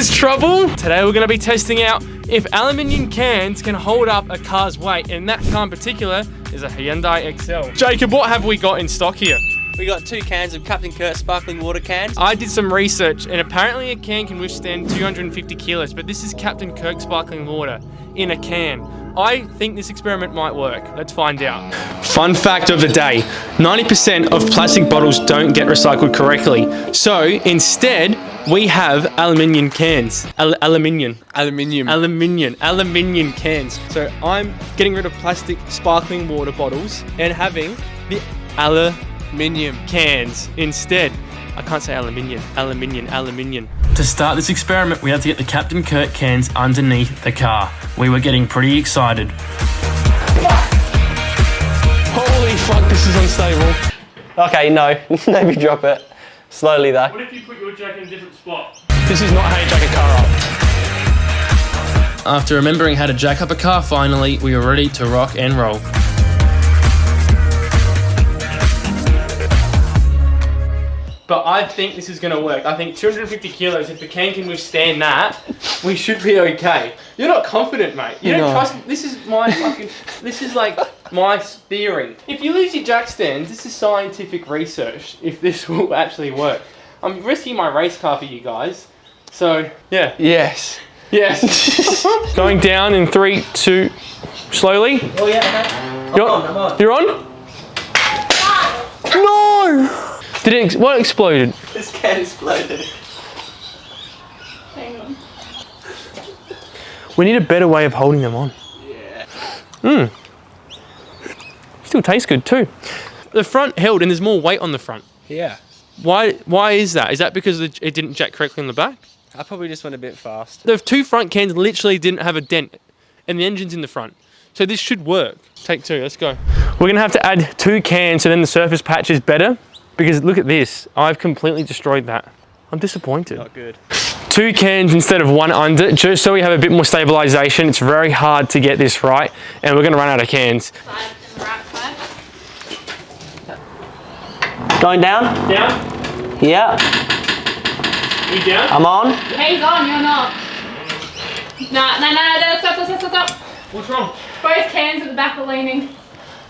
is trouble. Today we're going to be testing out if aluminium cans can hold up a car's weight, and that car in particular is a Hyundai Excel. Jacob, what have we got in stock here? We got 2 cans of Captain Kurk sparkling water cans. I did some research, and apparently a can can withstand 250 kilos, but this is Captain Kurk sparkling water in a can. I think this experiment might work. Let's find out. Fun fact of the day, 90% of plastic bottles don't get recycled correctly. So instead, we have aluminium cans. Aluminium cans. So I'm getting rid of plastic sparkling water bottles and having the aluminium cans instead. I can't say aluminium. To start this experiment, we had to get the Captain Kurk cans underneath the car. We were getting pretty excited. Holy fuck, this is unstable. Okay, no. Maybe drop it. Slowly though. What if you put your jack in a different spot? This is not how you jack a car up. After remembering how to jack up a car finally, we were ready to rock and roll. But I think this is going to work. I think 250 kilos, if the can withstand that, we should be okay. You're not confident, mate. You don't trust me. This is my fucking, this is like my theory. If you lose your jack stands, this is scientific research, if this will actually work. I'm risking my race car for you guys. So, yeah. Yes. Yes. Going down in 3, 2, slowly. Oh yeah, okay. I'm on. You're on? No! Did it, what exploded? This can exploded. Hang on. We need a better way of holding them on. Yeah. Still tastes good too. The front held and there's more weight on the front. Yeah. Why is that? Is that because it didn't jack correctly on the back? I probably just went a bit fast. The 2 front cans literally didn't have a dent and the engine's in the front. So this should work. Take 2, let's go. We're gonna have to add 2 cans so then the surface patch is better. Because look at this, I've completely destroyed that. I'm disappointed. Not good. 2 cans instead of 1 under, just so we have a bit more stabilization. It's very hard to get this right, and we're gonna run out of cans. Side and the right side. Going down? Down? Yeah. You down? I'm on. He's on, you're not. No, stop. What's wrong? Both cans at the back are leaning.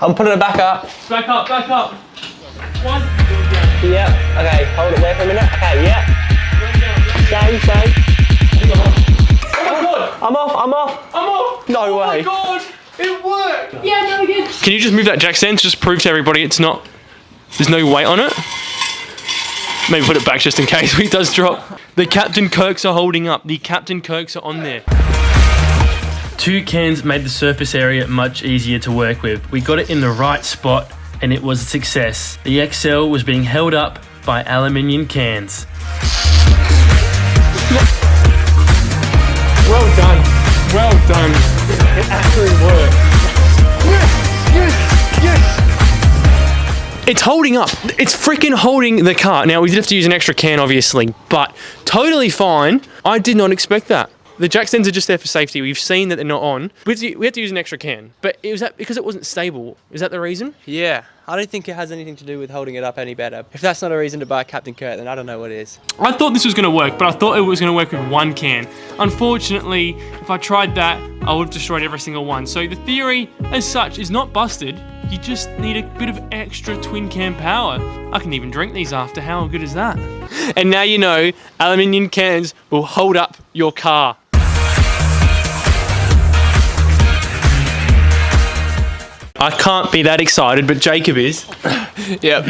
I'm putting it back up. Back up. 1. Yeah. Okay, hold it there for a minute. Okay, yeah. Same. Oh my god! I'm off. No way. Oh my god! It worked! Yeah, no, we did. Can you just move that jack stand to just prove to everybody it's not, there's no weight on it? Maybe put it back just in case it does drop. The Captain Kurks are holding up. The Captain Kurks are on there. 2 cans made the surface area much easier to work with. We got it in the right spot and it was a success. The Excel was being held up by aluminium cans. Well done. It actually worked. Yes. It's holding up. It's freaking holding the car. Now, we did have to use an extra can, obviously, but totally fine. I did not expect that. The jack stands are just there for safety. We've seen that they're not on. We had to use an extra can. But was that because it wasn't stable? Is that the reason? Yeah. I don't think it has anything to do with holding it up any better. If that's not a reason to buy Captain Kurk, then I don't know what is. I thought this was going to work, but I thought it was going to work with 1 can. Unfortunately, if I tried that, I would have destroyed every single one. So the theory, as such, is not busted. You just need a bit of extra twin can power. I can even drink these after. How good is that? And now you know, aluminium cans will hold up your car. I can't be that excited, but Jacob is. Yep.